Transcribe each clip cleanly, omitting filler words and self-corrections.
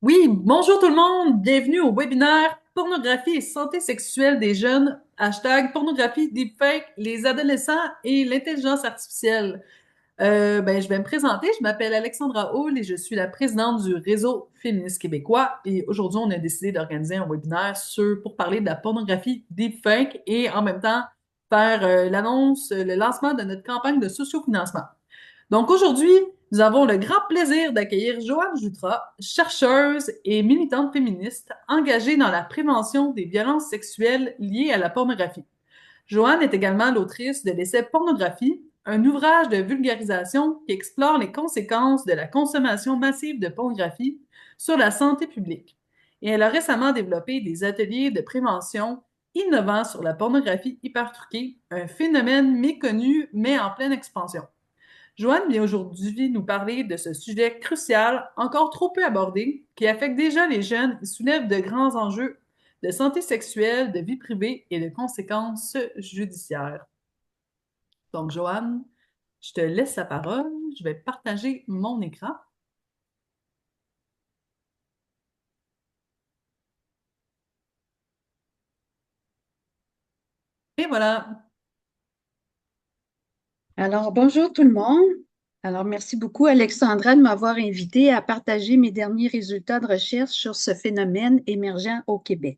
Oui, bonjour tout le monde, bienvenue au webinaire Pornographie et santé sexuelle des jeunes, hashtag pornographie, deepfake, les adolescents et l'intelligence artificielle. Je vais me présenter, je m'appelle Alexandra Houle et je suis la présidente du réseau féministe québécois. Et aujourd'hui, on a décidé d'organiser un webinaire pour parler de la pornographie deepfake et en même temps faire l'annonce, le lancement de notre campagne de sociofinancement. Donc aujourd'hui, nous avons le grand plaisir d'accueillir Joanne Jutra, chercheuse et militante féministe engagée dans la prévention des violences sexuelles liées à la pornographie. Joanne est également l'autrice de l'essai Pornographie, un ouvrage de vulgarisation qui explore les conséquences de la consommation massive de pornographie sur la santé publique. Et elle a récemment développé des ateliers de prévention innovants sur la pornographie hypertruquée, un phénomène méconnu mais en pleine expansion. Joanne vient aujourd'hui nous parler de ce sujet crucial, encore trop peu abordé, qui affecte déjà les jeunes et soulève de grands enjeux de santé sexuelle, de vie privée et de conséquences judiciaires. Donc, Joanne, je te laisse la parole. Je vais partager mon écran. Et voilà. Alors, bonjour tout le monde. Alors, merci beaucoup, Alexandra, de m'avoir invité à partager mes derniers résultats de recherche sur ce phénomène émergent au Québec.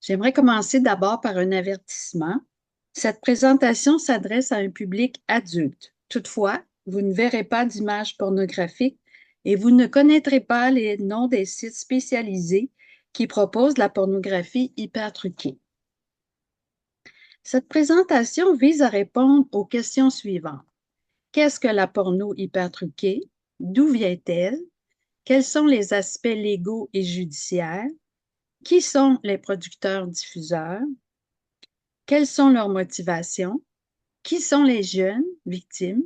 J'aimerais commencer d'abord par un avertissement. Cette présentation s'adresse à un public adulte. Toutefois, vous ne verrez pas d'images pornographiques et vous ne connaîtrez pas les noms des sites spécialisés qui proposent la pornographie hyper truquée. Cette présentation vise à répondre aux questions suivantes. Qu'est-ce que la porno hyper truquée? D'où vient-elle? Quels sont les aspects légaux et judiciaires? Qui sont les producteurs-diffuseurs? Quelles sont leurs motivations? Qui sont les jeunes victimes?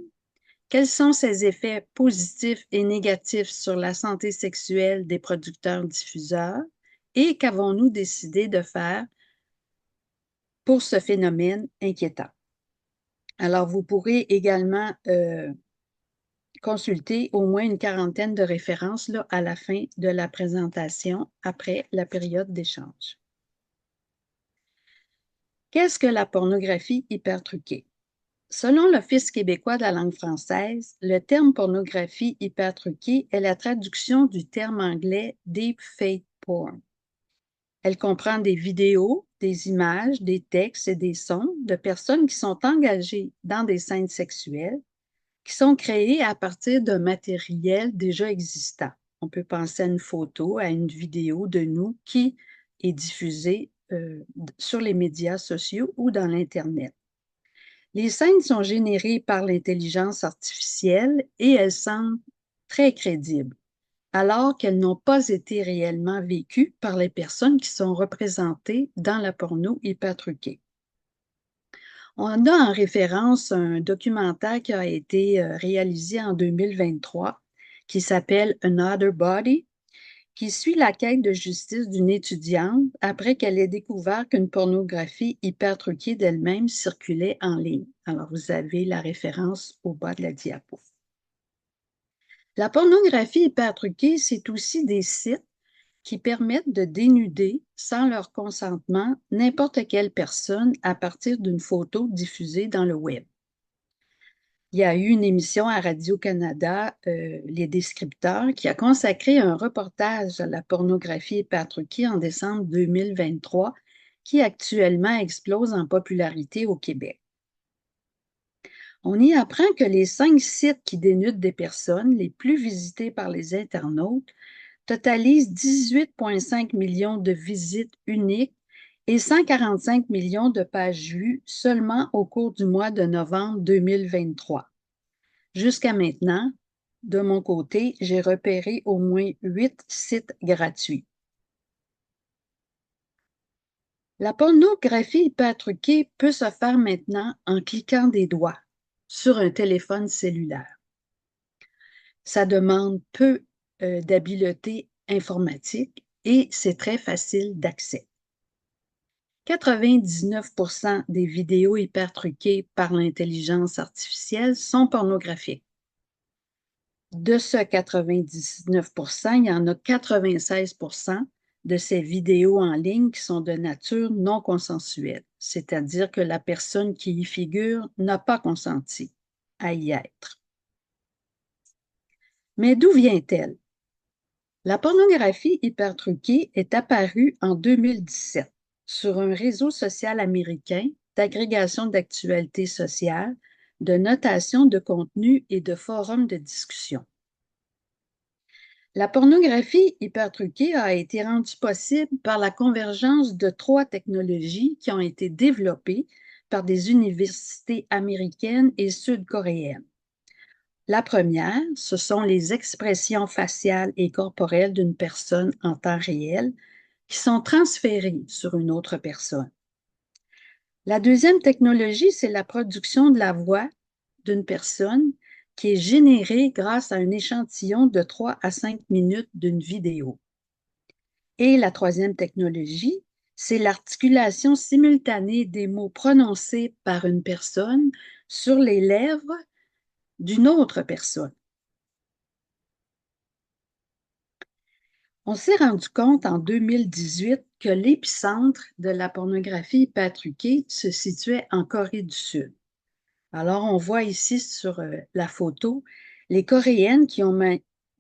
Quels sont ses effets positifs et négatifs sur la santé sexuelle des producteurs-diffuseurs? Et qu'avons-nous décidé de faire pour ce phénomène inquiétant? Alors, vous pourrez également consulter au moins une quarantaine de références là, à la fin de la présentation, après la période d'échange. Qu'est-ce que la pornographie hypertruquée? Selon l'Office québécois de la langue française, le terme pornographie hypertruquée est la traduction du terme anglais deep fake porn. Elle comprend des vidéos, des images, des textes et des sons de personnes qui sont engagées dans des scènes sexuelles qui sont créés à partir d'un matériel déjà existant. On peut penser à une photo, à une vidéo de nous qui est diffusée sur les médias sociaux ou dans l'Internet. Les scènes sont générées par l'intelligence artificielle et elles semblent très crédibles, alors qu'elles n'ont pas été réellement vécues par les personnes qui sont représentées dans la porno hypertruquée. On a en référence un documentaire qui a été réalisé en 2023 qui s'appelle Another Body, qui suit la quête de justice d'une étudiante après qu'elle ait découvert qu'une pornographie hyper truquée d'elle-même circulait en ligne. Alors, vous avez la référence au bas de la diapo. La pornographie hyper truquée, c'est aussi des sites qui permettent de dénuder, sans leur consentement, n'importe quelle personne à partir d'une photo diffusée dans le web. Il y a eu une émission à Radio-Canada, Les Descripteurs, qui a consacré un reportage à la pornographie hypertruquée en décembre 2023, qui actuellement explose en popularité au Québec. On y apprend que les 5 sites qui dénudent des personnes les plus visités par les internautes totalisent 18,5 millions de visites uniques et 145 millions de pages vues seulement au cours du mois de novembre 2023. Jusqu'à maintenant, de mon côté, j'ai repéré au moins 8 sites gratuits. La pornographie hypertruquée peut se faire maintenant en cliquant des doigts sur un téléphone cellulaire. Ça demande peu d'habileté informatique et c'est très facile d'accès. 99% des vidéos hypertruquées par l'intelligence artificielle sont pornographiques. De ce 99%, il y en a 96% de ces vidéos en ligne qui sont de nature non consensuelle, c'est-à-dire que la personne qui y figure n'a pas consenti à y être. Mais d'où vient-elle? La pornographie hypertruquée est apparue en 2017 sur un réseau social américain d'agrégation d'actualités sociales, de notation de contenu et de forums de discussion. La pornographie hypertruquée a été rendue possible par la convergence de trois technologies qui ont été développées par des universités américaines et sud-coréennes. La première, ce sont les expressions faciales et corporelles d'une personne en temps réel qui sont transférées sur une autre personne. La deuxième technologie, c'est la production de la voix d'une personne qui est générée grâce à un échantillon de 3 à 5 minutes d'une vidéo. Et la troisième technologie, c'est l'articulation simultanée des mots prononcés par une personne sur les lèvres d'une autre personne. On s'est rendu compte en 2018 que l'épicentre de la pornographie hypertruquée se situait en Corée du Sud. Alors, on voit ici sur la photo les Coréennes qui ont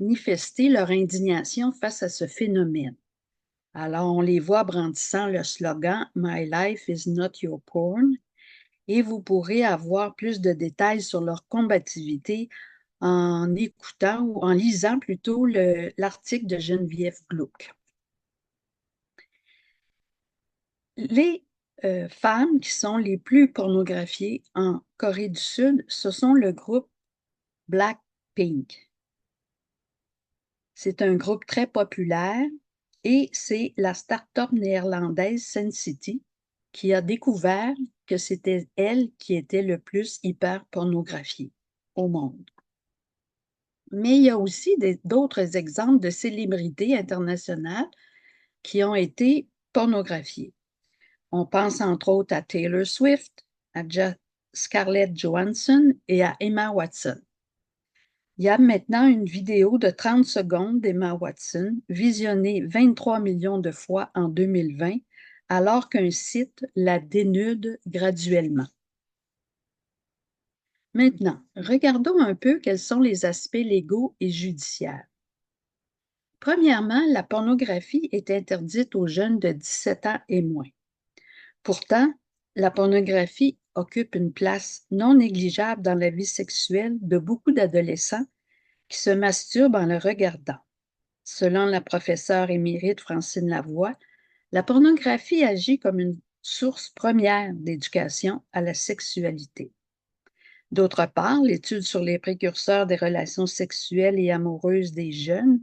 manifesté leur indignation face à ce phénomène. Alors, on les voit brandissant le slogan My life is not your porn et vous pourrez avoir plus de détails sur leur combativité en écoutant ou en lisant plutôt l'article de Geneviève Gluck. Les femmes qui sont les plus pornographiées en Corée du Sud, ce sont le groupe Blackpink. C'est un groupe très populaire et c'est la start-up néerlandaise Sensity qui a découvert que c'était elle qui était le plus hyper pornographiée au monde. Mais il y a aussi d'autres exemples de célébrités internationales qui ont été pornographiées. On pense entre autres à Taylor Swift, à Scarlett Johansson et à Emma Watson. Il y a maintenant une vidéo de 30 secondes d'Emma Watson visionnée 23 millions de fois en 2020, alors qu'un site la dénude graduellement. Maintenant, regardons un peu quels sont les aspects légaux et judiciaires. Premièrement, la pornographie est interdite aux jeunes de 17 ans et moins. Pourtant, la pornographie occupe une place non négligeable dans la vie sexuelle de beaucoup d'adolescents qui se masturbent en le regardant. Selon la professeure émérite Francine Lavoie, la pornographie agit comme une source première d'éducation à la sexualité. D'autre part, l'étude sur les précurseurs des relations sexuelles et amoureuses des jeunes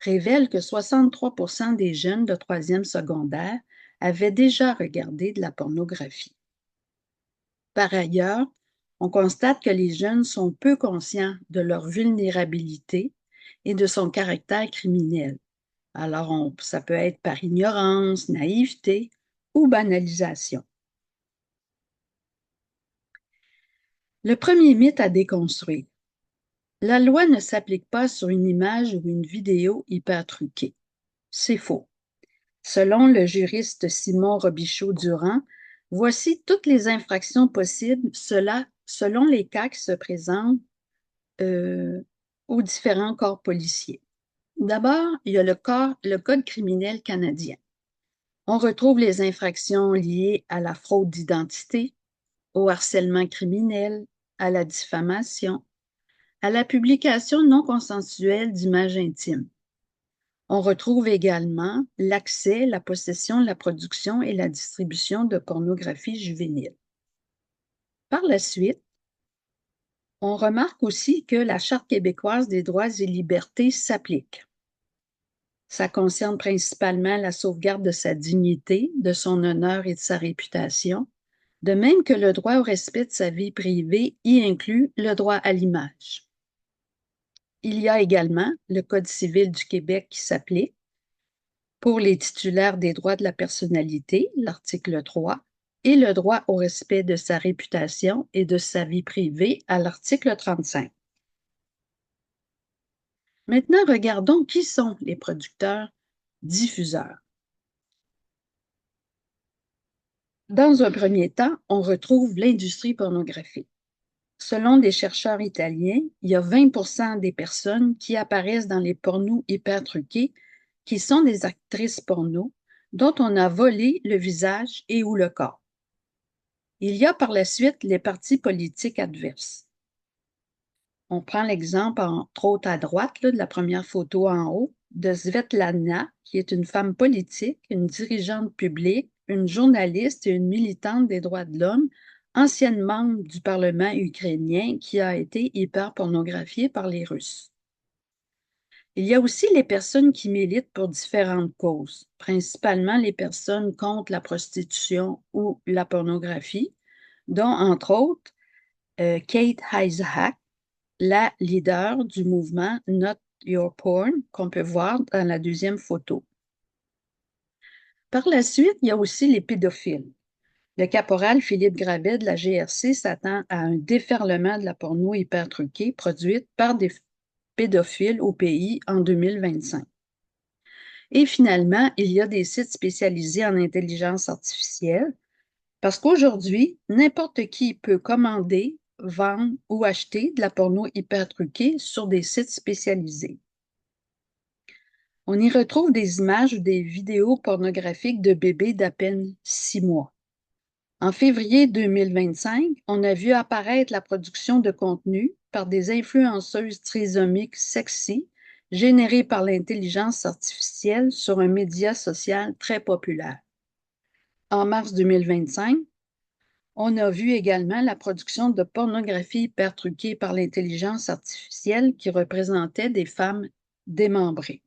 révèle que 63% des jeunes de troisième secondaire avaient déjà regardé de la pornographie. Par ailleurs, on constate que les jeunes sont peu conscients de leur vulnérabilité et de son caractère criminel. Alors, ça peut être par ignorance, naïveté ou banalisation. Le premier mythe à déconstruire. La loi ne s'applique pas sur une image ou une vidéo hyper truquée. C'est faux. Selon le juriste Simon Robichaud-Durand, voici toutes les infractions possibles, selon les cas qui se présentent aux différents corps policiers. D'abord, il y a le Code criminel canadien. On retrouve les infractions liées à la fraude d'identité, au harcèlement criminel, à la diffamation, à la publication non consensuelle d'images intimes. On retrouve également l'accès, la possession, la production et la distribution de pornographie juvénile. Par la suite, on remarque aussi que la Charte québécoise des droits et libertés s'applique. Ça concerne principalement la sauvegarde de sa dignité, de son honneur et de sa réputation, de même que le droit au respect de sa vie privée y inclut le droit à l'image. Il y a également le Code civil du Québec qui s'applique pour les titulaires des droits de la personnalité, l'article 3, et le droit au respect de sa réputation et de sa vie privée à l'article 35. Maintenant, regardons qui sont les producteurs diffuseurs. Dans un premier temps, on retrouve l'industrie pornographique. Selon des chercheurs italiens, il y a 20% des personnes qui apparaissent dans les pornos hyper truqués qui sont des actrices porno dont on a volé le visage et ou le corps. Il y a par la suite les partis politiques adverses. On prend l'exemple, entre autres à droite, là, de la première photo en haut, de Svetlana, qui est une femme politique, une dirigeante publique, une journaliste et une militante des droits de l'homme, ancienne membre du Parlement ukrainien qui a été hyper-pornographiée par les Russes. Il y a aussi les personnes qui militent pour différentes causes, principalement les personnes contre la prostitution ou la pornographie, dont, entre autres, Kate Isaac, la leader du mouvement Not Your Porn, qu'on peut voir dans la deuxième photo. Par la suite, il y a aussi les pédophiles. Le caporal Philippe Gravet de la GRC s'attend à un déferlement de la porno hyper truquée produite par des pédophiles au pays en 2025. Et finalement, il y a des sites spécialisés en intelligence artificielle parce qu'aujourd'hui, n'importe qui peut commander, vendre ou acheter de la porno hyper truquée sur des sites spécialisés. On y retrouve des images ou des vidéos pornographiques de bébés d'à peine 6 mois. En février 2025, on a vu apparaître la production de contenu par des influenceuses trisomiques sexy générées par l'intelligence artificielle sur un média social très populaire. En mars 2025, on a vu également la production de pornographie hyper truquée par l'intelligence artificielle qui représentait des femmes démembrées.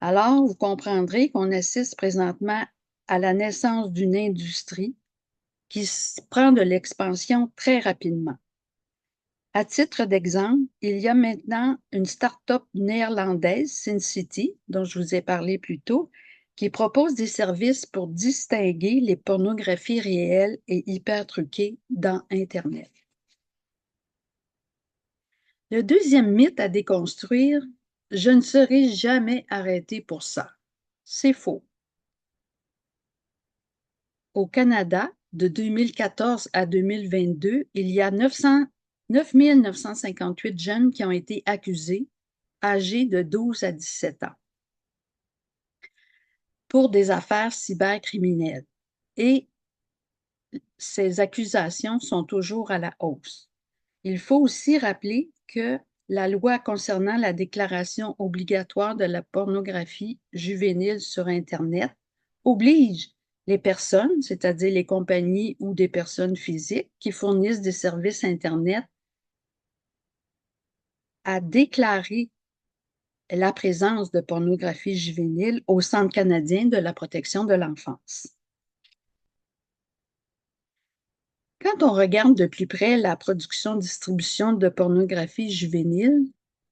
Alors, vous comprendrez qu'on assiste présentement à la naissance d'une industrie qui prend de l'expansion très rapidement. À titre d'exemple, il y a maintenant une start-up néerlandaise, SinCity, dont je vous ai parlé plus tôt, qui propose des services pour distinguer les pornographies réelles et hyper truquées dans Internet. Le deuxième mythe à déconstruire, je ne serai jamais arrêté pour ça. C'est faux. Au Canada, de 2014 à 2022, il y a 9 958 jeunes qui ont été accusés, âgés de 12 à 17 ans, pour des affaires cybercriminelles. Et ces accusations sont toujours à la hausse. Il faut aussi rappeler que la loi concernant la déclaration obligatoire de la pornographie juvénile sur Internet oblige les personnes, c'est-à-dire les compagnies ou des personnes physiques qui fournissent des services Internet, à déclarer la présence de pornographie juvénile au Centre canadien de la protection de l'enfance. Quand on regarde de plus près la production-distribution de pornographie juvénile,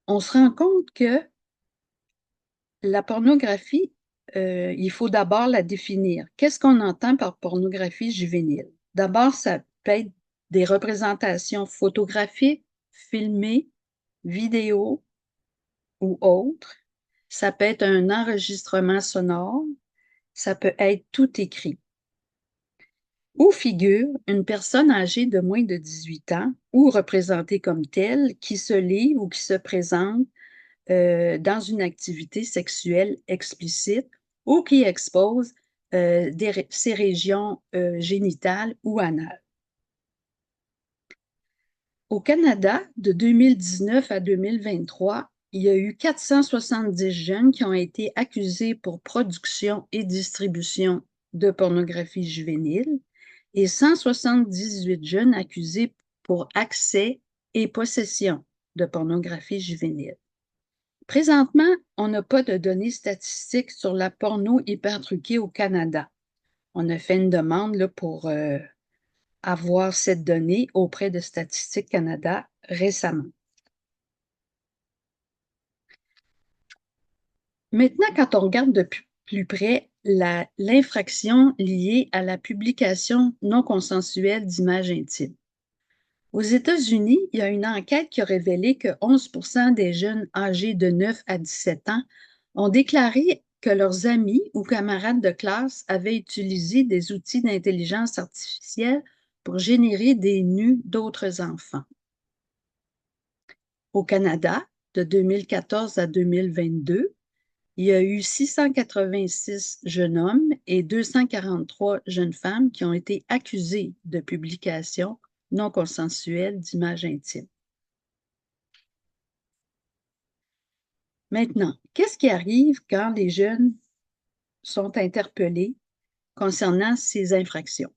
on se rend compte que la pornographie, il faut d'abord la définir. Qu'est-ce qu'on entend par pornographie juvénile? D'abord, ça peut être des représentations photographiques, filmées, vidéo ou autres. Ça peut être un enregistrement sonore. Ça peut être tout écrit. Où figure une personne âgée de moins de 18 ans ou représentée comme telle qui se livre ou qui se présente dans une activité sexuelle explicite ou qui expose ses régions génitales ou anales. Au Canada, de 2019 à 2023, il y a eu 470 jeunes qui ont été accusés pour production et distribution de pornographie juvénile et 178 jeunes accusés pour accès et possession de pornographie juvénile. Présentement, on n'a pas de données statistiques sur la porno hyper truquée au Canada. On a fait une demande là, pour avoir cette donnée auprès de Statistique Canada récemment. Maintenant, quand on regarde de plus près l'infraction liée à la publication non consensuelle d'images intimes, Aux États-Unis, il y a une enquête qui a révélé que 11% des jeunes âgés de 9 à 17 ans ont déclaré que leurs amis ou camarades de classe avaient utilisé des outils d'intelligence artificielle pour générer des nus d'autres enfants. Au Canada, de 2014 à 2022, il y a eu 686 jeunes hommes et 243 jeunes femmes qui ont été accusés de publication non consensuelle d'images intimes. Maintenant, qu'est-ce qui arrive quand les jeunes sont interpellés concernant ces infractions?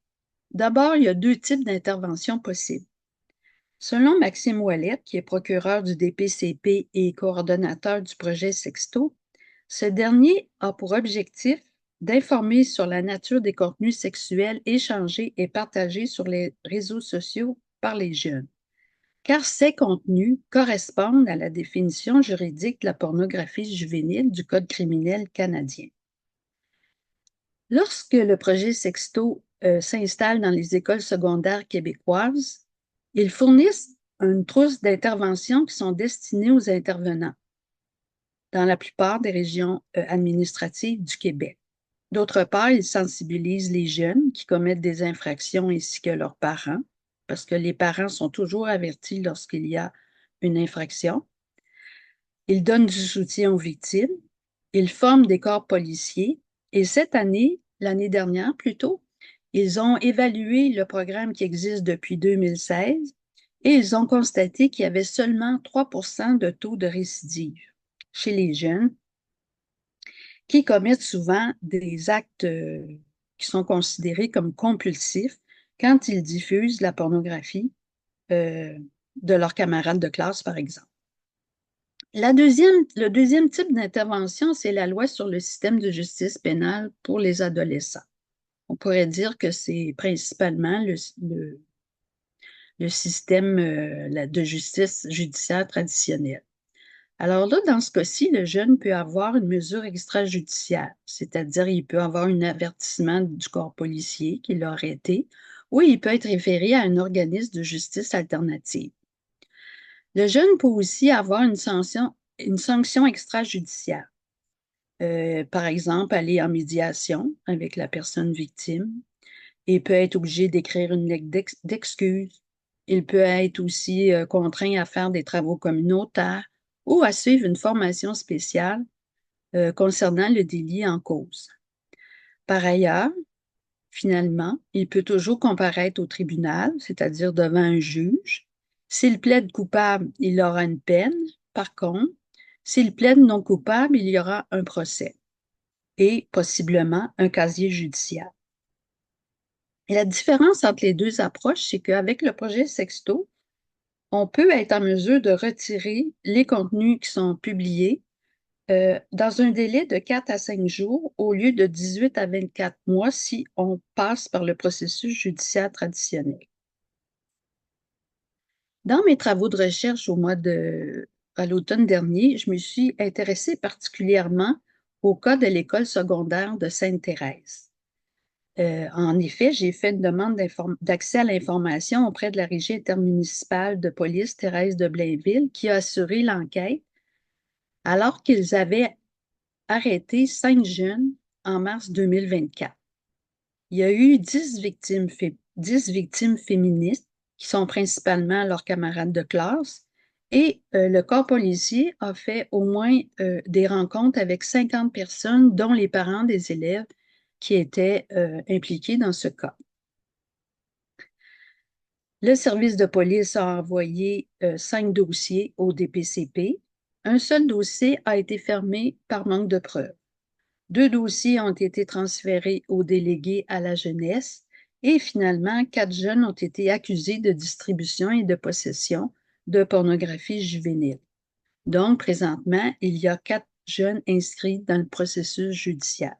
D'abord, il y a deux types d'interventions possibles. Selon Maxime Ouellet, qui est procureur du DPCP et coordonnateur du projet Sexto, ce dernier a pour objectif d'informer sur la nature des contenus sexuels échangés et partagés sur les réseaux sociaux par les jeunes, car ces contenus correspondent à la définition juridique de la pornographie juvénile du Code criminel canadien. Lorsque le projet Sexto s'installe dans les écoles secondaires québécoises, ils fournissent une trousse d'interventions qui sont destinées aux intervenants dans la plupart des régions administratives du Québec. D'autre part, ils sensibilisent les jeunes qui commettent des infractions ainsi que leurs parents, parce que les parents sont toujours avertis lorsqu'il y a une infraction. Ils donnent du soutien aux victimes. Ils forment des corps policiers. Et cette année, l'année dernière plutôt, ils ont évalué le programme qui existe depuis 2016 et ils ont constaté qu'il y avait seulement 3% de taux de récidive chez les jeunes qui commettent souvent des actes qui sont considérés comme compulsifs quand ils diffusent la pornographie de leurs camarades de classe, par exemple. Le deuxième type d'intervention, c'est la loi sur le système de justice pénale pour les adolescents. On pourrait dire que c'est principalement le système de justice judiciaire traditionnel. Alors là, dans ce cas-ci, le jeune peut avoir une mesure extrajudiciaire, c'est-à-dire il peut avoir un avertissement du corps policier qui l'a arrêté, ou il peut être référé à un organisme de justice alternative. Le jeune peut aussi avoir une sanction extrajudiciaire. Par exemple, aller en médiation avec la personne victime. Il peut être obligé d'écrire une lettre d'excuse. Il peut être aussi contraint à faire des travaux communautaires ou à suivre une formation spéciale concernant le délit en cause. Par ailleurs, finalement, il peut toujours comparaître au tribunal, c'est-à-dire devant un juge. S'il plaide coupable, il aura une peine. Par contre, s'il plaide non coupable, il y aura un procès et possiblement un casier judiciaire. Et la différence entre les deux approches, c'est qu'avec le projet Sexto, on peut être en mesure de retirer les contenus qui sont publiés dans un délai de 4 à 5 jours au lieu de 18 à 24 mois si on passe par le processus judiciaire traditionnel. Dans mes travaux de recherche à l'automne dernier, je me suis intéressée particulièrement au cas de l'école secondaire de Sainte-Thérèse. En effet, j'ai fait une demande d'accès à l'information auprès de la Régie intermunicipale de police Thérèse de Blainville qui a assuré l'enquête alors qu'ils avaient arrêté 5 jeunes en mars 2024. Il y a eu 10 victimes féministes qui sont principalement leurs camarades de classe et le corps policier a fait au moins des rencontres avec 50 personnes, dont les parents des élèves qui étaient impliqués dans ce cas. Le service de police a envoyé 5 dossiers au DPCP. Un seul dossier a été fermé par manque de preuves. 2 dossiers ont été transférés aux délégués à la jeunesse et finalement, 4 jeunes ont été accusés de distribution et de possession de pornographie juvénile. Donc, présentement, il y a 4 jeunes inscrits dans le processus judiciaire.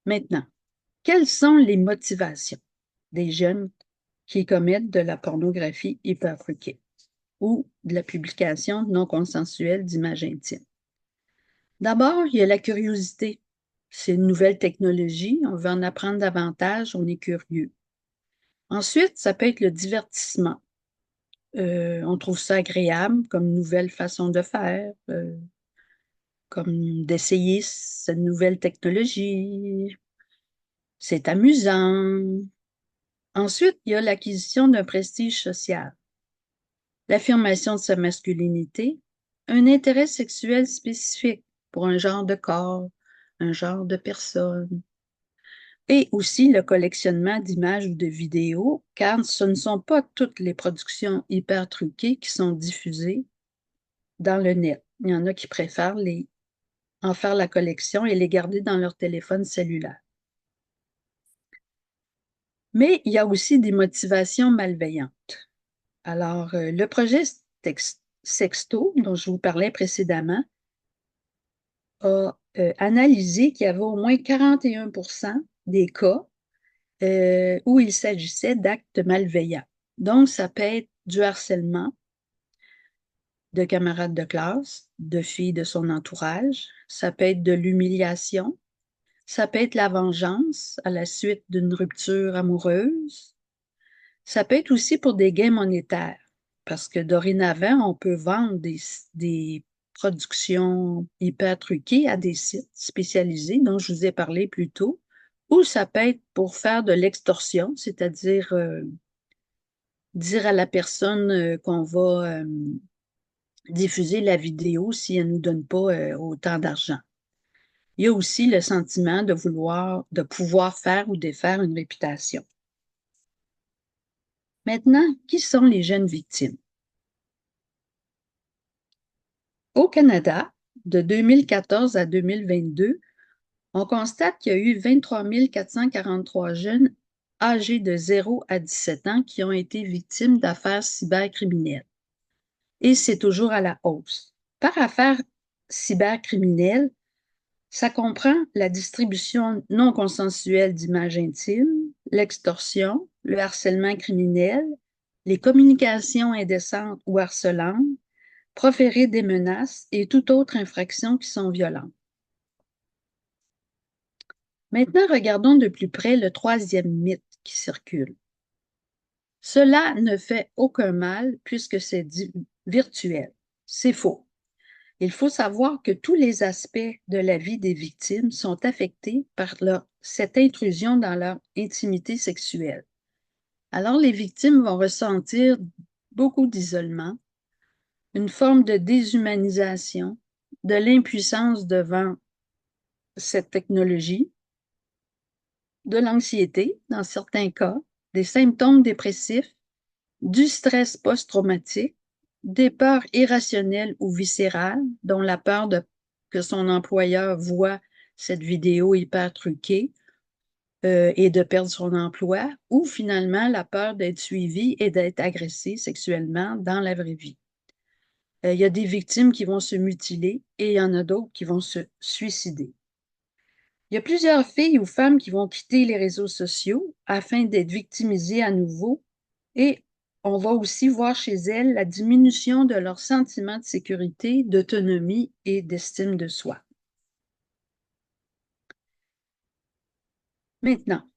Maintenant, quelles sont les motivations des jeunes qui commettent de la pornographie hypertruquée ou de la publication non consensuelle d'images intimes? D'abord, il y a la curiosité. C'est une nouvelle technologie, on veut en apprendre davantage, on est curieux. Ensuite, ça peut être le divertissement. On trouve ça agréable comme nouvelle façon de faire, comme d'essayer cette nouvelle technologie. C'est amusant. Ensuite, il y a l'acquisition d'un prestige social, l'affirmation de sa masculinité, un intérêt sexuel spécifique pour un genre de corps, un genre de personne, et aussi le collectionnement d'images ou de vidéos, car ce ne sont pas toutes les productions hyper truquées qui sont diffusées dans le net. Il y en a qui préfèrent en faire la collection et les garder dans leur téléphone cellulaire. Mais il y a aussi des motivations malveillantes. Alors, le projet Sexto, dont je vous parlais précédemment, a analysé qu'il y avait au moins 41% des cas où il s'agissait d'actes malveillants. Donc, ça peut être du harcèlement de camarades de classe, de filles de son entourage, ça peut être de l'humiliation, ça peut être la vengeance à la suite d'une rupture amoureuse, ça peut être aussi pour des gains monétaires, parce que dorénavant, on peut vendre des productions hyper truquées à des sites spécialisés dont je vous ai parlé plus tôt, ou ça peut être pour faire de l'extorsion, c'est-à-dire dire à la personne qu'on va diffuser la vidéo si elle ne nous donne pas autant d'argent. Il y a aussi le sentiment de pouvoir faire ou défaire une réputation. Maintenant, qui sont les jeunes victimes? Au Canada, de 2014 à 2022, on constate qu'il y a eu 23 443 jeunes âgés de 0 à 17 ans qui ont été victimes d'affaires cybercriminelles. Et c'est toujours à la hausse. Par affaires cybercriminelles, ça comprend la distribution non consensuelle d'images intimes, l'extorsion, le harcèlement criminel, les communications indécentes ou harcelantes, proférer des menaces et toute autre infraction qui sont violentes. Maintenant, regardons de plus près le troisième mythe qui circule. Cela ne fait aucun mal puisque c'est virtuel. C'est faux. Il faut savoir que tous les aspects de la vie des victimes sont affectés par cette intrusion dans leur intimité sexuelle. Alors, les victimes vont ressentir beaucoup d'isolement, une forme de déshumanisation, de l'impuissance devant cette technologie, de l'anxiété dans certains cas, des symptômes dépressifs, du stress post-traumatique, des peurs irrationnelles ou viscérales, dont la peur que son employeur voit cette vidéo hyper truquée et de perdre son emploi, ou finalement la peur d'être suivi et d'être agressé sexuellement dans la vraie vie. Il y a des victimes qui vont se mutiler et il y en a d'autres qui vont se suicider. Il y a plusieurs filles ou femmes qui vont quitter les réseaux sociaux afin d'être victimisées à nouveau et on va aussi voir chez elles la diminution de leur sentiment de sécurité, d'autonomie et d'estime de soi. Maintenant,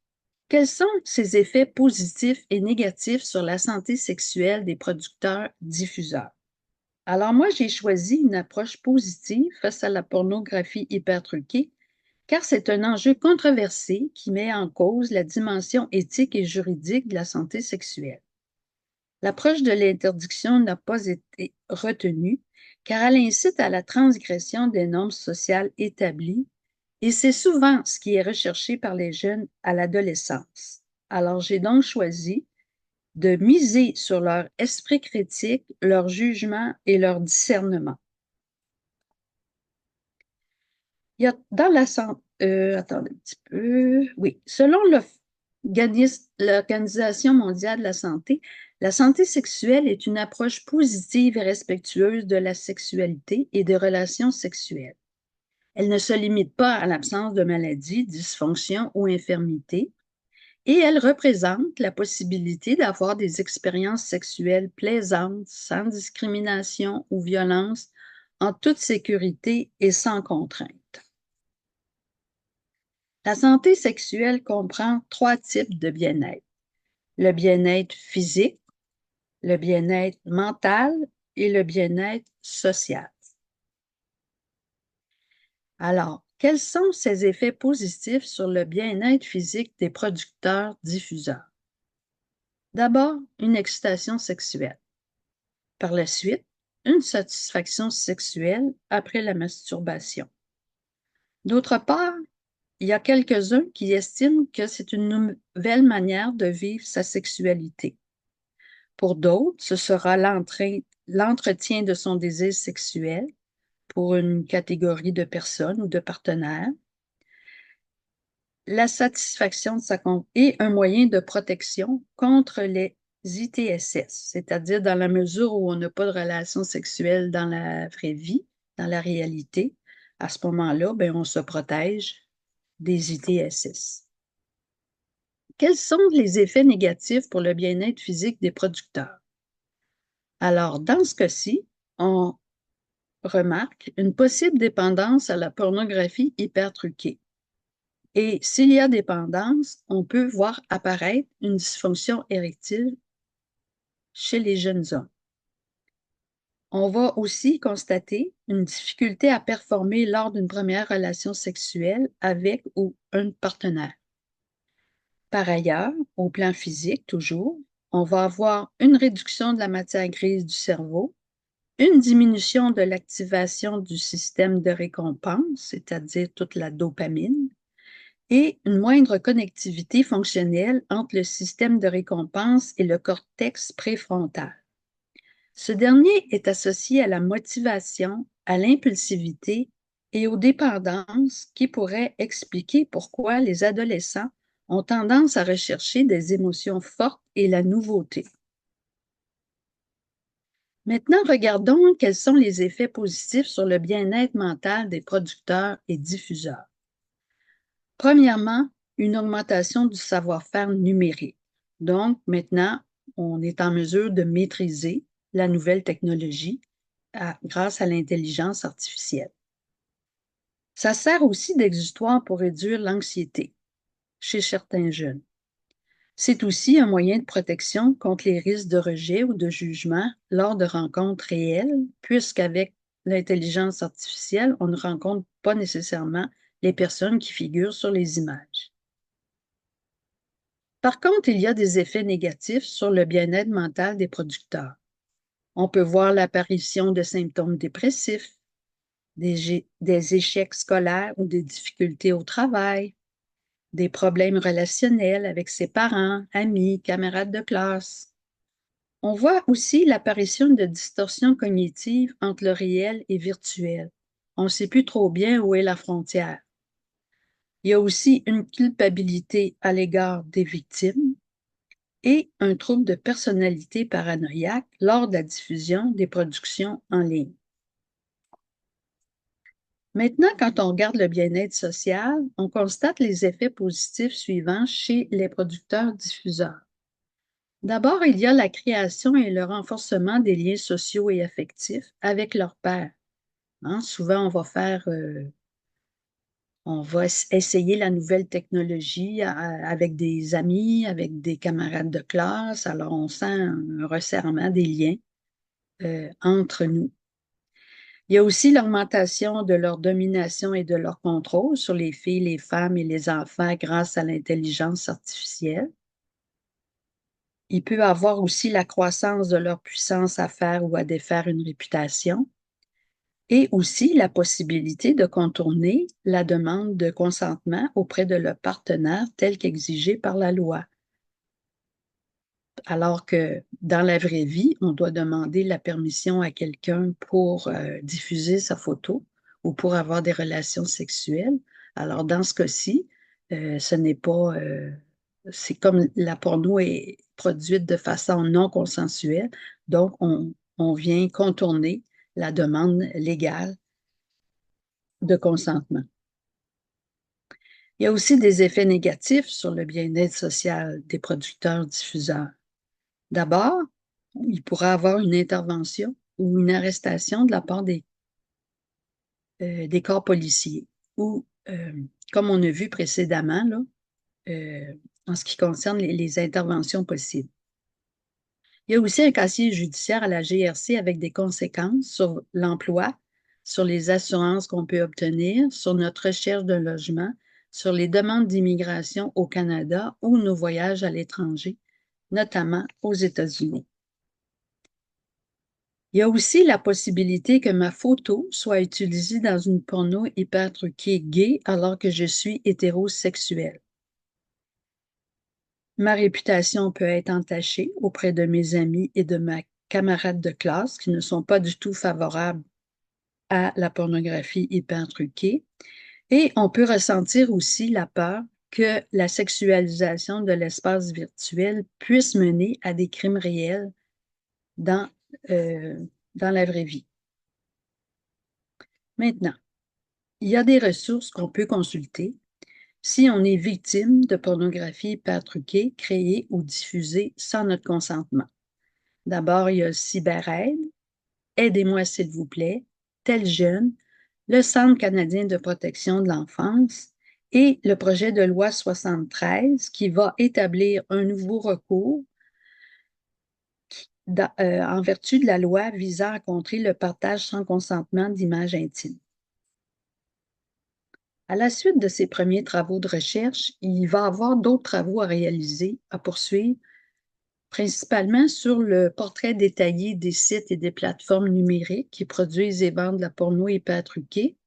quels sont ces effets positifs et négatifs sur la santé sexuelle des producteurs-diffuseurs? Alors moi, j'ai choisi une approche positive face à la pornographie hypertruquée car c'est un enjeu controversé qui met en cause la dimension éthique et juridique de la santé sexuelle. L'approche de l'interdiction n'a pas été retenue car elle incite à la transgression des normes sociales établies et c'est souvent ce qui est recherché par les jeunes à l'adolescence. Alors j'ai donc choisi de miser sur leur esprit critique, leur jugement et leur discernement. Il y a dans la santé, attendez un petit peu, oui, selon l'Organisation mondiale de la santé sexuelle est une approche positive et respectueuse de la sexualité et des relations sexuelles. Elle ne se limite pas à l'absence de maladie, dysfonction ou infirmité, et elle représente la possibilité d'avoir des expériences sexuelles plaisantes, sans discrimination ou violence, en toute sécurité et sans contrainte. La santé sexuelle comprend trois types de bien-être. le bien-être physique, le bien-être mental et le bien-être social. Alors, quels sont ces effets positifs sur le bien-être physique des producteurs-diffuseurs? D'abord, une excitation sexuelle. Par la suite, une satisfaction sexuelle après la masturbation. D'autre part, il y a quelques-uns qui estiment que c'est une nouvelle manière de vivre sa sexualité. Pour d'autres, ce sera l'entretien de son désir sexuel pour une catégorie de personnes ou de partenaires, la satisfaction de sa et un moyen de protection contre les ITSS, c'est-à-dire dans la mesure où on n'a pas de relation sexuelle dans la vraie vie, dans la réalité, à ce moment-là, ben, on se protège des ITSS. Quels sont les effets négatifs pour le bien-être physique des producteurs? Alors, dans ce cas-ci, on remarque une possible dépendance à la pornographie hyper truquée. Et s'il y a dépendance, on peut voir apparaître une dysfonction érectile chez les jeunes hommes. On va aussi constater une difficulté à performer lors d'une première relation sexuelle avec ou un partenaire. Par ailleurs, au plan physique toujours, on va avoir une réduction de la matière grise du cerveau, une diminution de l'activation du système de récompense, c'est-à-dire toute la dopamine, et une moindre connectivité fonctionnelle entre le système de récompense et le cortex préfrontal. Ce dernier est associé à la motivation, à l'impulsivité et aux dépendances qui pourraient expliquer pourquoi les adolescents ont tendance à rechercher des émotions fortes et la nouveauté. Maintenant, regardons quels sont les effets positifs sur le bien-être mental des producteurs et diffuseurs. Premièrement, une augmentation du savoir-faire numérique. Donc, maintenant, on est en mesure de maîtriser la nouvelle technologie grâce à l'intelligence artificielle. Ça sert aussi d'exutoire pour réduire l'anxiété chez certains jeunes. C'est aussi un moyen de protection contre les risques de rejet ou de jugement lors de rencontres réelles, puisqu'avec l'intelligence artificielle, on ne rencontre pas nécessairement les personnes qui figurent sur les images. Par contre, il y a des effets négatifs sur le bien-être mental des producteurs. On peut voir l'apparition de symptômes dépressifs, des échecs scolaires ou des difficultés au travail, des problèmes relationnels avec ses parents, amis, camarades de classe. On voit aussi l'apparition de distorsions cognitives entre le réel et virtuel. On ne sait plus trop bien où est la frontière. Il y a aussi une culpabilité à l'égard des victimes et un trouble de personnalité paranoïaque lors de la diffusion des productions en ligne. Maintenant, quand on regarde le bien-être social, on constate les effets positifs suivants chez les producteurs-diffuseurs. D'abord, il y a la création et le renforcement des liens sociaux et affectifs avec leur pairs. Souvent, on va essayer la nouvelle technologie avec des amis, avec des camarades de classe. Alors, on sent un resserrement des liens entre nous. Il y a aussi l'augmentation de leur domination et de leur contrôle sur les filles, les femmes et les enfants grâce à l'intelligence artificielle. Il peut y avoir aussi la croissance de leur puissance à faire ou à défaire une réputation et aussi la possibilité de contourner la demande de consentement auprès de leur partenaire tel qu'exigé par la loi. Alors que dans la vraie vie, on doit demander la permission à quelqu'un pour diffuser sa photo ou pour avoir des relations sexuelles. Alors dans ce cas-ci, ce n'est pas, c'est comme la porno est produite de façon non consensuelle, donc on vient contourner la demande légale de consentement. Il y a aussi des effets négatifs sur le bien-être social des producteurs-diffuseurs. D'abord, il pourrait avoir une intervention ou une arrestation de la part des corps policiers ou, comme on a vu précédemment, là, en ce qui concerne les interventions possibles. Il y a aussi un casier judiciaire à la GRC avec des conséquences sur l'emploi, sur les assurances qu'on peut obtenir, sur notre recherche de logement, sur les demandes d'immigration au Canada ou nos voyages à l'étranger, notamment aux États-Unis. Il y a aussi la possibilité que ma photo soit utilisée dans une porno hyper truquée gay alors que je suis hétérosexuelle. Ma réputation peut être entachée auprès de mes amis et de ma camarade de classe qui ne sont pas du tout favorables à la pornographie hyper truquée. Et on peut ressentir aussi la peur que la sexualisation de l'espace virtuel puisse mener à des crimes réels dans, euh, dans la vraie vie. Maintenant, il y a des ressources qu'on peut consulter si on est victime de pornographie hyper truquée, créée ou diffusée sans notre consentement. D'abord, il y a CyberAide, Aidez-moi s'il vous plaît, Tel Jeune, le Centre canadien de protection de l'enfance et le projet de loi 73 qui va établir un nouveau recours en vertu de la loi visant à contrer le partage sans consentement d'images intimes. À la suite de ces premiers travaux de recherche, il va y avoir d'autres travaux à réaliser, à poursuivre, principalement sur le portrait détaillé des sites et des plateformes numériques qui produisent et vendent la porno hyper truquée,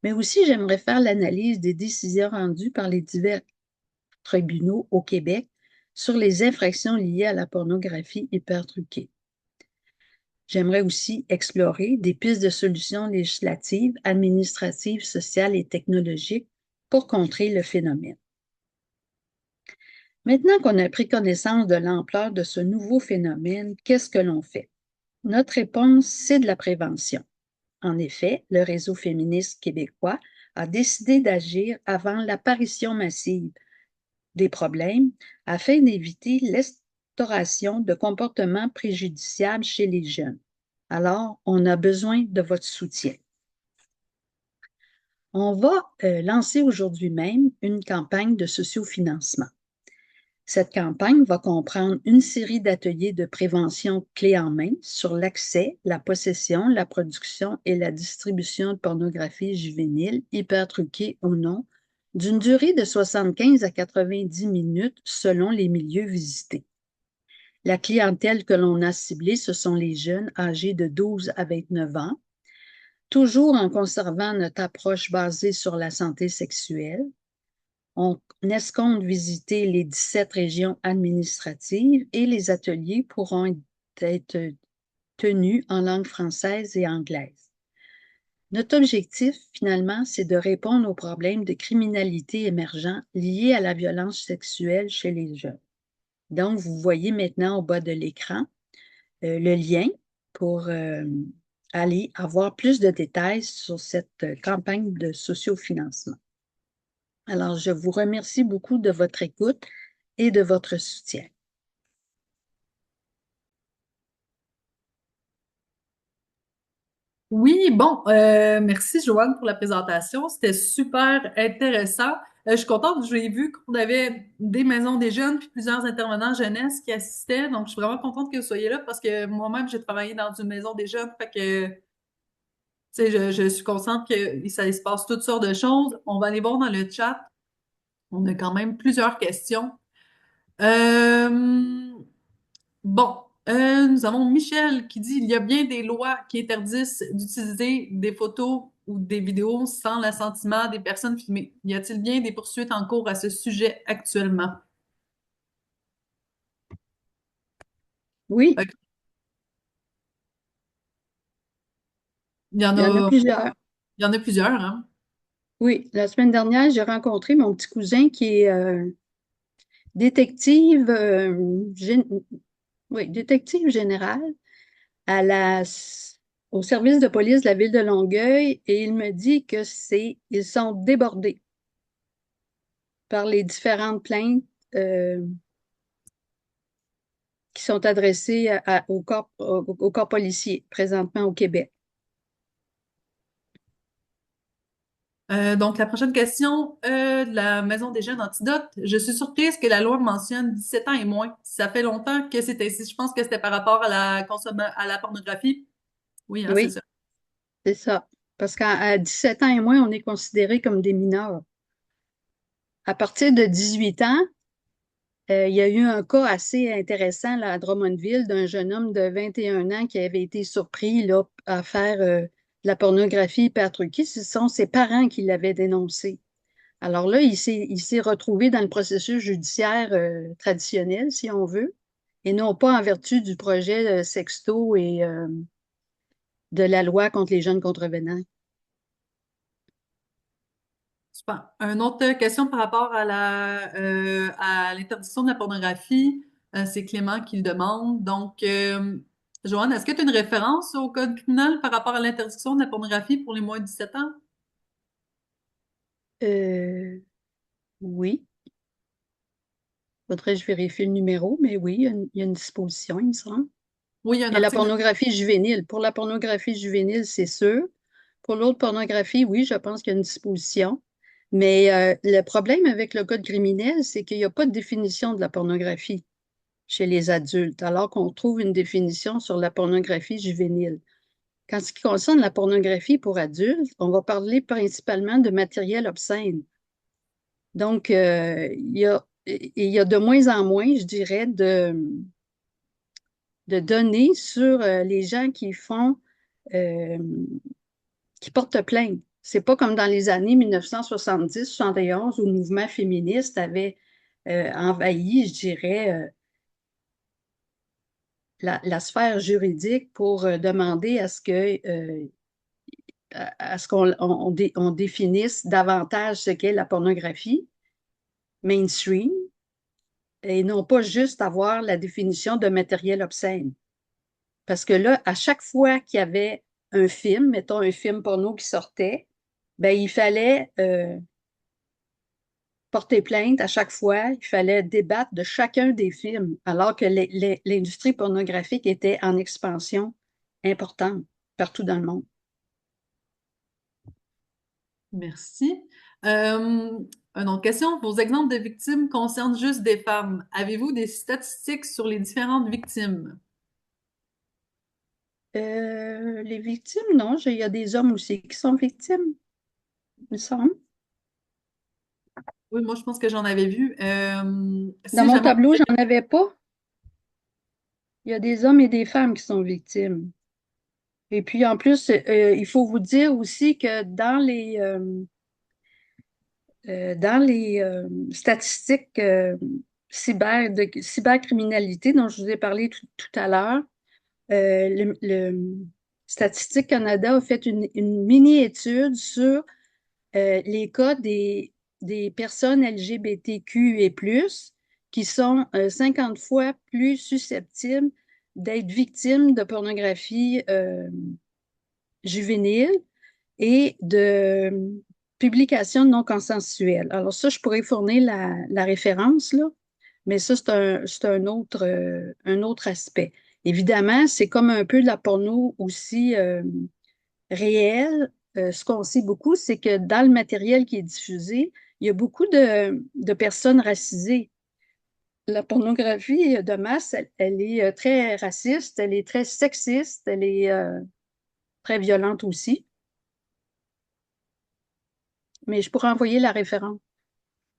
mais aussi j'aimerais faire l'analyse des décisions rendues par les divers tribunaux au Québec sur les infractions liées à la pornographie hyper truquée. J'aimerais aussi explorer des pistes de solutions législatives, administratives, sociales et technologiques pour contrer le phénomène. Maintenant qu'on a pris connaissance de l'ampleur de ce nouveau phénomène, qu'est-ce que l'on fait? Notre réponse, c'est de la prévention. En effet, le réseau féministe québécois a décidé d'agir avant l'apparition massive des problèmes afin d'éviter l'instauration de comportements préjudiciables chez les jeunes. Alors, on a besoin de votre soutien. On va lancer aujourd'hui même une campagne de sociofinancement. Cette campagne va comprendre une série d'ateliers de prévention clés en main sur l'accès, la possession, la production et la distribution de pornographie juvénile, hyper truquée ou non, d'une durée de 75 à 90 minutes selon les milieux visités. La clientèle que l'on a ciblée, ce sont les jeunes âgés de 12 à 29 ans, toujours en conservant notre approche basée sur la santé sexuelle. On escompte visiter les 17 régions administratives et les ateliers pourront être tenus en langue française et anglaise. Notre objectif, finalement, c'est de répondre aux problèmes de criminalité émergents liés à la violence sexuelle chez les jeunes. Donc, vous voyez maintenant au bas de l'écran le lien pour aller avoir plus de détails sur cette campagne de sociofinancement. Alors, je vous remercie beaucoup de votre écoute et de votre soutien. Oui, bon, merci Joanne pour la présentation. C'était super intéressant. Je suis contente, j'ai vu qu'on avait des maisons des jeunes puis plusieurs intervenants jeunesse qui assistaient. Donc, je suis vraiment contente que vous soyez là parce que moi-même, j'ai travaillé dans une maison des jeunes. Fait que, tu sais, je suis consciente que ça se passe toutes sortes de choses. On va aller voir dans le chat. On a quand même plusieurs questions. Euh, Bon, nous avons Michel qui dit il y a bien des lois qui interdisent d'utiliser des photos ou des vidéos sans l'assentiment des personnes filmées. Y a-t-il bien des poursuites en cours à ce sujet actuellement? Oui, Fait que, Il y en il y en a a, plusieurs. il y en a plusieurs, hein? Oui, la semaine dernière, j'ai rencontré mon petit cousin qui est détective, oui, détective général à au service de police de la ville de Longueuil et il me dit que ils sont débordés par les différentes plaintes euh, qui sont adressées au corps policier présentement au Québec. Donc, la prochaine question de la Maison des jeunes Antidote. Je suis surprise que la loi mentionne 17 ans et moins. Ça fait longtemps que c'est ainsi. Je pense que c'était par rapport à à la pornographie. Oui, hein, c'est Oui, ça. c'est ça. Parce qu'à 17 ans et moins, on est considéré comme des mineurs. À partir de 18 ans, il y a eu un cas assez intéressant là, à Drummondville d'un jeune homme de 21 ans qui avait été surpris là, à faire de la pornographie hypertruquée. Ce sont ses parents qui l'avaient dénoncé. Alors là, il s'est retrouvé dans le processus judiciaire traditionnel, si on veut, et non pas en vertu du projet Sexto et de la loi contre les jeunes contrevenants. Super. Une autre question par rapport à l'interdiction de la pornographie. C'est Clément qui le demande. Donc, Joanne, est-ce que tu as une référence au code criminel par rapport à l'interdiction de la pornographie pour les moins de 17 ans? Euh, oui, faudrait que je vérifie le numéro, mais oui, il y a une disposition, il me semble. Oui, il y a un Et la article. pornographie juvénile. Pour la pornographie juvénile, c'est sûr. Pour l'autre pornographie, oui, je pense qu'il y a une disposition. Mais le problème avec le code criminel, c'est qu'il n'y a pas de définition de la pornographie chez les adultes, alors qu'on trouve une définition sur la pornographie juvénile. Quand ce qui concerne la pornographie pour adultes, on va parler principalement de matériel obscène. Donc, il y a de moins en moins, je dirais, de données sur les gens euh, qui portent plainte. C'est pas comme dans les années 1970-71 où le mouvement féministe avait envahi, je dirais, la sphère juridique pour demander à ce qu'on définisse davantage ce qu'est la pornographie mainstream et non pas juste avoir la définition de matériel obscène. Parce que là, à chaque fois qu'il y avait un film, mettons un film porno qui sortait, ben, il fallait porter plainte à chaque fois, il fallait débattre de chacun des films, alors que l'industrie pornographique était en expansion importante partout dans le monde. Merci. Euh, une autre question. Vos exemples de victimes concernent juste des femmes. Avez-vous des statistiques sur les différentes victimes? Les victimes, non, il y a des hommes aussi qui sont victimes, il me semble. Oui, moi, je pense que j'en avais vu. Dans Si mon jamais tableau, j'en avais pas. Il y a des hommes et des femmes qui sont victimes. Et puis en plus, il faut vous dire aussi que dans les statistiques cybercriminalité dont je vous ai parlé tout à l'heure, le Statistique Canada a fait une mini-étude sur les cas des personnes LGBTQ et plus qui sont 50 fois plus susceptibles d'être victimes de pornographie juvénile et de publication non consensuelle. Alors ça, je pourrais fournir la référence, là, mais ça, c'est un autre aspect. Évidemment, c'est comme un peu de la porno aussi réelle. Ce qu'on sait beaucoup, c'est que dans le matériel qui est diffusé, il y a beaucoup de personnes racisées. La pornographie de masse, elle est très raciste, elle est très sexiste, elle est très violente aussi. Mais je pourrais envoyer la référence.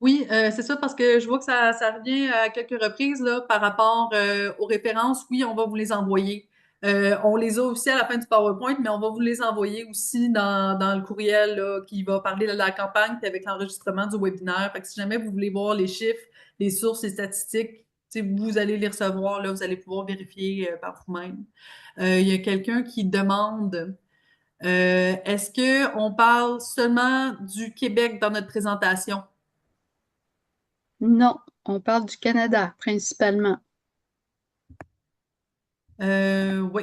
oui, c'est ça parce que je vois que ça revient à quelques reprises là, par rapport aux références. Oui, on va vous les envoyer. On les a aussi à la fin du PowerPoint, mais on va vous les envoyer aussi dans le courriel là, qui va parler de la campagne puis avec l'enregistrement du webinaire. Fait que si jamais vous voulez voir les chiffres, les sources, les statistiques, vous allez les recevoir, là, vous allez pouvoir vérifier par vous-même. Il y a quelqu'un qui demande est-ce que on parle seulement du Québec dans notre présentation? Non, on parle du Canada principalement. Oui.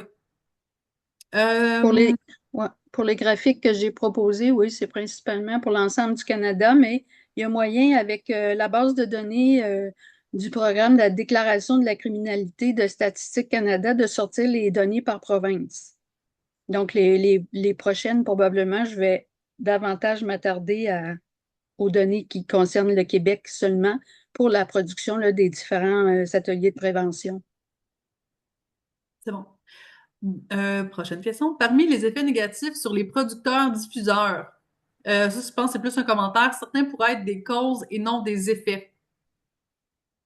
Pour Euh, les, ouais, pour les graphiques que j'ai proposés, oui, c'est principalement pour l'ensemble du Canada, mais il y a moyen avec la base de données du programme de la déclaration de la criminalité de Statistique Canada de sortir les données par province. Donc, les prochaines, probablement, je vais davantage m'attarder aux données qui concernent le Québec seulement pour la production là, des différents ateliers de prévention. C'est bon. Prochaine question. Parmi les effets négatifs sur les producteurs-diffuseurs, ça, je pense que c'est plus un commentaire. Certains pourraient être des causes et non des effets.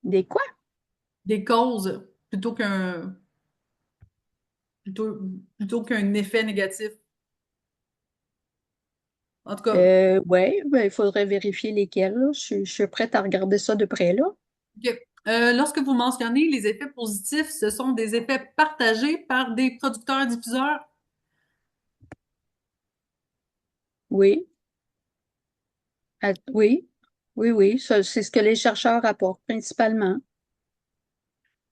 Des quoi? Des causes plutôt, plutôt qu'un effet négatif. En tout cas, Oui, ben, il faudrait vérifier lesquels, là. Je suis prête à regarder ça de près, là. ok. Lorsque vous mentionnez les effets positifs, ce sont des effets partagés par des producteurs-diffuseurs. Oui, oui, oui, oui, ça, c'est ce que les chercheurs rapportent principalement.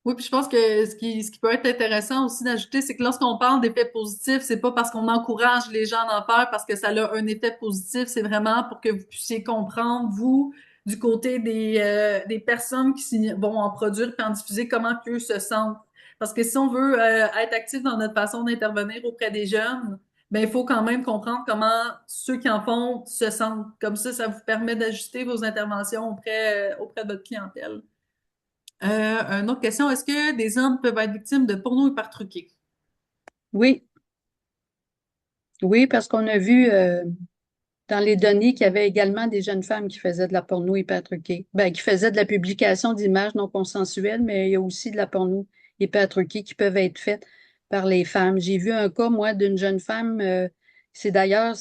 Oui, puis je pense que ce qui peut être intéressant aussi d'ajouter, c'est que lorsqu'on parle d'effets positifs, c'est pas parce qu'on encourage les gens d'en faire parce que ça a un effet positif, c'est vraiment pour que vous puissiez comprendre, vous, du côté des personnes vont en produire puis en diffuser, comment qu'eux se sentent. Parce que si on veut être actif dans notre façon d'intervenir auprès des jeunes, ben il faut quand même comprendre comment ceux qui en font se sentent. Comme ça vous permet d'ajuster vos interventions auprès de votre clientèle. Une autre question, est-ce que des hommes peuvent être victimes de porno hyper truqué? Oui, oui, parce qu'on a vu dans les données qu'il y avait également des jeunes femmes qui faisaient de la porno hyper truquée. Ben, qui faisaient de la publication d'images non consensuelles, mais il y a aussi de la porno hyper truquée qui peuvent être faites par les femmes. J'ai vu un cas, moi, d'une jeune femme, c'est d'ailleurs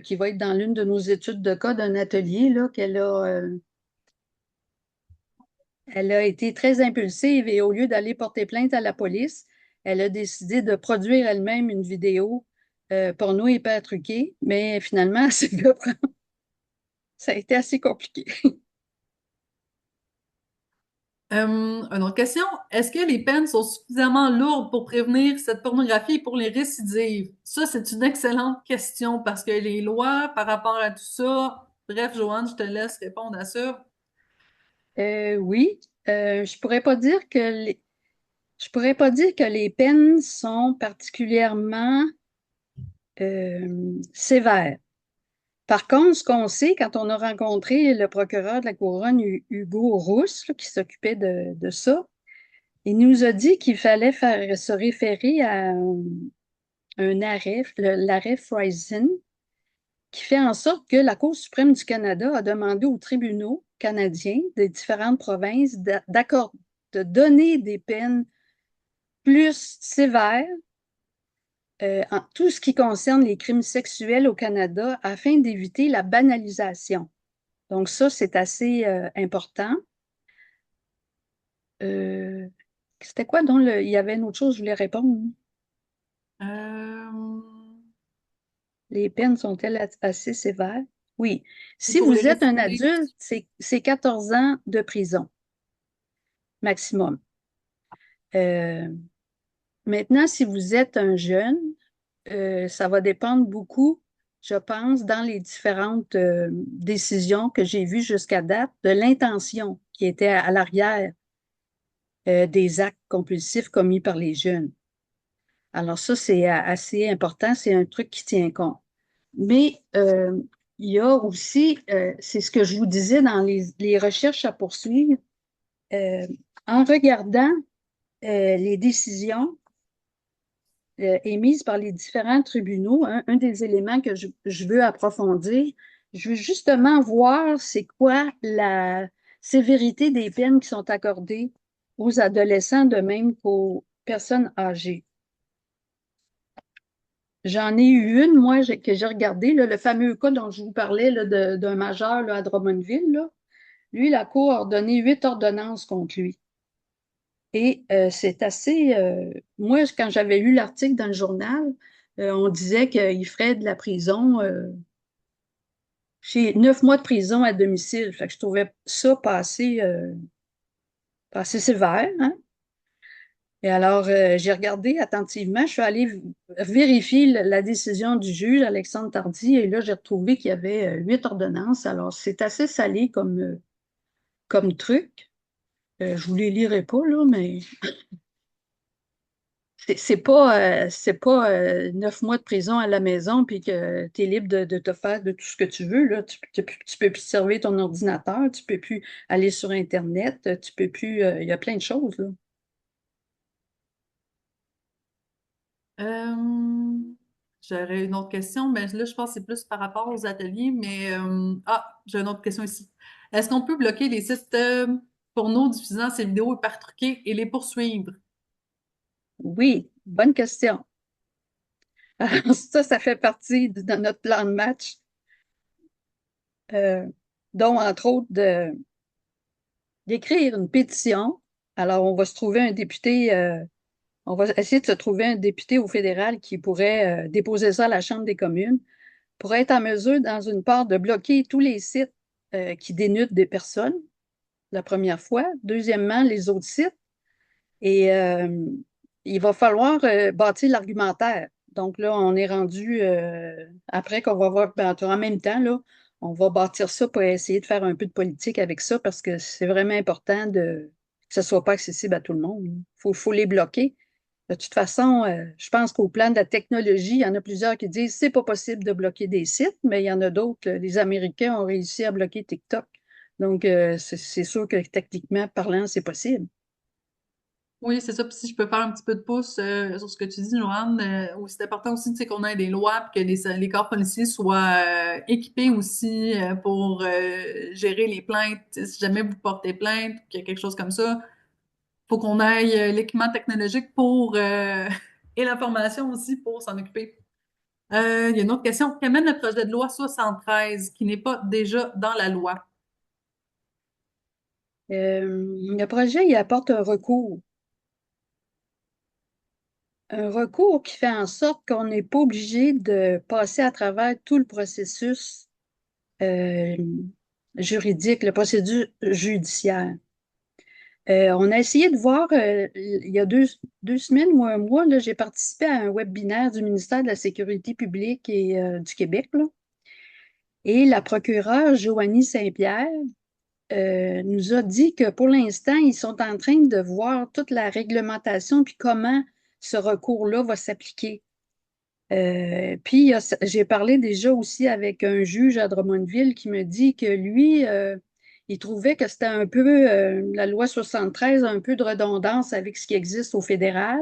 qui va être dans l'une de nos études de cas d'un atelier, là, elle a été très impulsive et au lieu d'aller porter plainte à la police, elle a décidé de produire elle-même une vidéo porno hyper truquée, mais finalement, ça a été assez compliqué. Une autre question, est-ce que les peines sont suffisamment lourdes pour prévenir cette pornographie et pour les récidives? Ça, c'est une excellente question parce que les lois par rapport à tout ça, bref, Joanne, je te laisse répondre à ça. Oui, je pourrais pas dire que je pourrais pas dire que les peines sont particulièrement sévères. Par contre, ce qu'on sait, quand on a rencontré le procureur de la Couronne, Hugo Rousse, là, qui s'occupait de ça, il nous a dit qu'il fallait se référer à un arrêt, l'arrêt Friesen, qui fait en sorte que la Cour suprême du Canada a demandé aux tribunaux canadiens des différentes provinces de donner des peines plus sévères en tout ce qui concerne les crimes sexuels au Canada afin d'éviter la banalisation. Donc ça, c'est assez important. Euh, C'était quoi donc il y avait une autre chose, je voulais répondre. Euh, Les peines sont-elles assez sévères? Oui. et Si pour les vous êtes un récidives, adulte, c'est 14 ans de prison maximum. Euh, Maintenant, si vous êtes un jeune, ça va dépendre beaucoup, je pense, dans les différentes décisions que j'ai vues jusqu'à date, de l'intention qui était à l'arrière des actes compulsifs commis par les jeunes. Alors ça, c'est assez important, c'est un truc qui tient compte. Mais il y a aussi, c'est ce que je vous disais dans les recherches à poursuivre, euh, en regardant les décisions émises par les différents tribunaux, un des éléments que je veux approfondir, je veux justement voir c'est quoi la sévérité des peines qui sont accordées aux adolescents de même qu'aux personnes âgées. J'en ai eu une, moi, que j'ai regardé, là, le fameux cas dont je vous parlais là, d'un majeur là, à Drummondville. Là. Lui, la Cour a ordonné 8 ordonnances contre lui. Et c'est assez. Moi, quand j'avais lu l'article dans le journal, on disait qu'il ferait de la prison, chez 9 mois de prison à domicile. Fait que je trouvais ça pas assez sévère, hein. Et alors, j'ai regardé attentivement, je suis allée vérifier la décision du juge Alexandre Tardy, et là, j'ai retrouvé qu'il y avait 8 ordonnances. Alors, c'est assez salé comme truc. Je vous les lirai pas, là, mais c'est pas 9 mois de prison à la maison puis que tu es libre de te faire de tout ce que tu veux, là. Tu peux plus servir ton ordinateur, tu peux plus aller sur Internet, tu peux plus. Il y a plein de choses, là. Euh, J'aurais une autre question, mais là, je pense que c'est plus par rapport aux ateliers. Mais j'ai une autre question ici. Est-ce qu'on peut bloquer les sites porno diffusant ces vidéos hyper truquées et les poursuivre? Oui, bonne question. Alors, ça fait partie de notre plan de match, euh, dont, entre autres, d'écrire une pétition. Alors, on va se trouver un député, on va essayer de se trouver un député au fédéral qui pourrait déposer ça à la Chambre des communes pour être en mesure, dans une part, de bloquer tous les sites qui dénudent des personnes, la première fois. Deuxièmement, les autres sites. Et il va falloir bâtir l'argumentaire. Donc là, on est rendu, après qu'on va voir, ben, en même temps, là, on va bâtir ça pour essayer de faire un peu de politique avec ça parce que c'est vraiment important que ce ne soit pas accessible à tout le monde. Faut les bloquer. De toute façon, je pense qu'au plan de la technologie, il y en a plusieurs qui disent que c'est pas possible de bloquer des sites, mais il y en a d'autres. Les Américains ont réussi à bloquer TikTok. Donc, c'est sûr que techniquement parlant, c'est possible. Oui, c'est ça. Puis si je peux faire un petit peu de pouce sur ce que tu dis, Joanne, c'est important aussi tu sais, qu'on ait des lois puis que les corps policiers soient équipés aussi pour gérer les plaintes. Tu sais, si jamais vous portez plainte ou qu'il y a quelque chose comme ça, faut qu'on aille l'équipement technologique pour et l'information aussi pour s'en occuper. Il y a une autre question. Qu'amène le projet de loi 73 qui n'est pas déjà dans la loi? Le projet, il apporte un recours qui fait en sorte qu'on n'est pas obligé de passer à travers tout le processus euh, juridique, le procédure judiciaire. On a essayé de voir, il y a 2 semaines ou un mois, là, j'ai participé à un webinaire du ministère de la Sécurité publique et du Québec, là. Et la procureure Joanie Saint-Pierre nous a dit que pour l'instant, ils sont en train de voir toute la réglementation puis comment ce recours-là va s'appliquer. Puis, j'ai parlé déjà aussi avec un juge à Drummondville qui me dit que lui, il trouvait que c'était un peu, la loi 73, un peu de redondance avec ce qui existe au fédéral,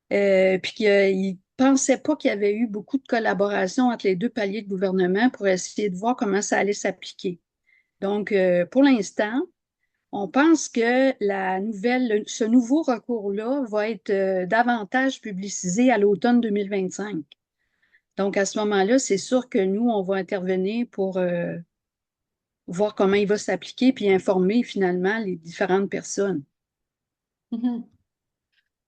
puis qu'il ne pensait pas qu'il y avait eu beaucoup de collaboration entre les deux paliers de gouvernement pour essayer de voir comment ça allait s'appliquer. Donc, pour l'instant, on pense que ce nouveau recours-là va être davantage publicisé à l'automne 2025. Donc, à ce moment-là, c'est sûr que nous, on va intervenir pour voir comment il va s'appliquer puis informer finalement les différentes personnes. Mhm.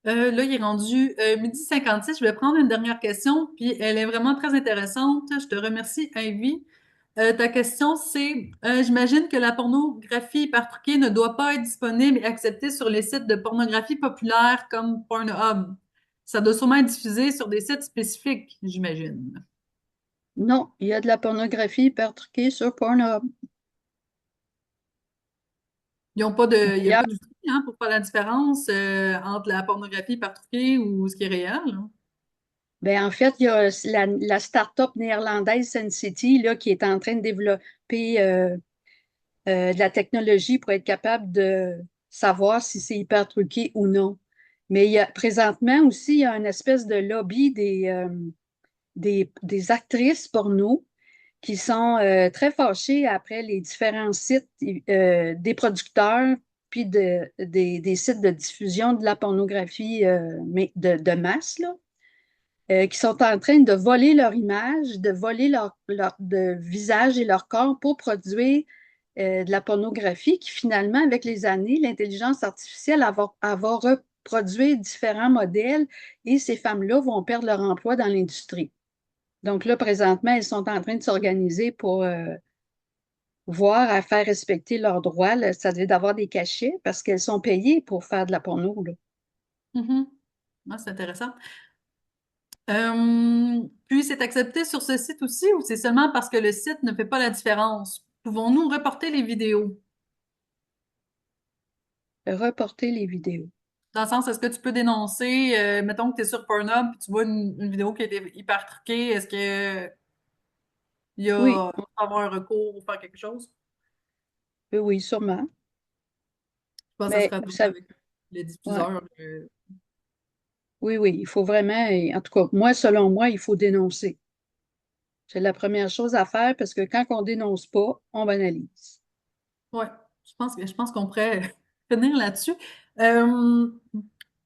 Là, il est rendu 12h56. Je vais prendre une dernière question, puis elle est vraiment très intéressante. Je te remercie, Ivy. Ta question, c'est, j'imagine que la pornographie hyper truquée ne doit pas être disponible et acceptée sur les sites de pornographie populaires comme Pornhub. Ça doit sûrement être diffusé sur des sites spécifiques, j'imagine. Non, il y a de la pornographie hyper truquée sur Pornhub. Il y a D'ailleurs, pas d'outils hein, pour faire la différence entre la pornographie hyper truquée ou ce qui est réel, hein. ben, en fait, il y a la start-up néerlandaise SenCity là, qui est en train de développer de la technologie pour être capable de savoir si c'est hyper truqué ou non. Mais présentement aussi, il y a une espèce de lobby des actrices porno qui sont très fâchés après les différents sites des producteurs puis des sites de diffusion de la pornographie mais de masse, là, qui sont en train de voler leur image, de voler leur visage et leur corps pour produire de la pornographie qui finalement, avec les années, l'intelligence artificielle va reproduire différents modèles et ces femmes-là vont perdre leur emploi dans l'industrie. Donc là, présentement, elles sont en train de s'organiser pour voir à faire respecter leurs droits. Là. Ça devait d'avoir des cachets parce qu'elles sont payées pour faire de la porno, là. Mhm. Ah, c'est intéressant. Puis c'est accepté sur ce site aussi ou c'est seulement parce que le site ne fait pas la différence? Pouvons-nous reporter les vidéos? Reporter les vidéos. Dans le sens, est-ce que tu peux dénoncer, mettons que tu es sur Pornhub puis tu vois une vidéo qui a été hyper truquée, est-ce que il y Oui, a avoir un recours ou faire quelque chose? oui, oui, sûrement. Je pense que ça Mais sera vous plus savez, avec les ouais, diffuseurs. oui, oui, il faut vraiment, et en tout cas, moi, selon moi, il faut dénoncer. C'est la première chose à faire parce que quand on dénonce pas, on banalise. Ouais, je pense qu'on pourrait finir là-dessus. Euh,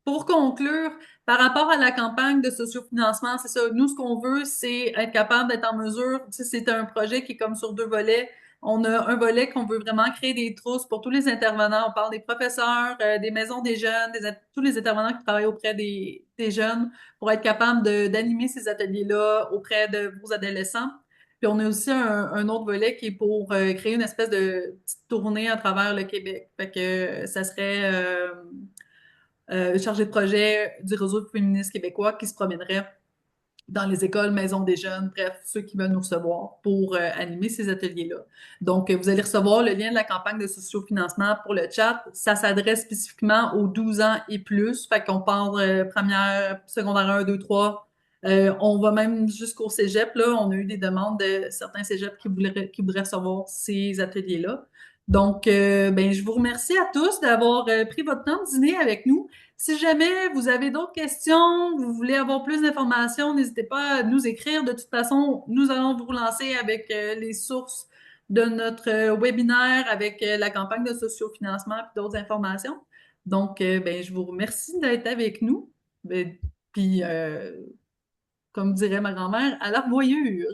pour conclure, par rapport à la campagne de sociofinancement, c'est ça. Nous, ce qu'on veut, c'est être capable d'être en mesure. Tu sais, c'est un projet qui est comme sur deux volets. On a un volet qu'on veut vraiment créer des trousses pour tous les intervenants. On parle des professeurs, des maisons des jeunes, tous les intervenants qui travaillent auprès des jeunes pour être capable d'animer ces ateliers-là auprès de vos adolescents. Puis on a aussi un autre volet qui est pour créer une espèce de petite tournée à travers le Québec. Fait que ça serait chargé de projet du réseau féministe québécois qui se promènerait dans les écoles, maisons des jeunes, bref, ceux qui veulent nous recevoir pour animer ces ateliers-là. Donc, vous allez recevoir le lien de la campagne de sociofinancement pour le chat. Ça s'adresse spécifiquement aux 12 ans et plus. Fait qu'on part première, secondaire 1, 2, 3. On va même jusqu'au cégep, là. On a eu des demandes de certains cégeps qui voudraient recevoir ces ateliers-là. Donc, ben, je vous remercie à tous d'avoir pris votre temps de dîner avec nous. Si jamais vous avez d'autres questions, vous voulez avoir plus d'informations, n'hésitez pas à nous écrire. De toute façon, nous allons vous relancer avec les sources de notre webinaire, avec la campagne de sociofinancement et d'autres informations. Donc, ben, je vous remercie d'être avec nous. Ben, puis, comme dirait ma grand-mère, à la revoyure.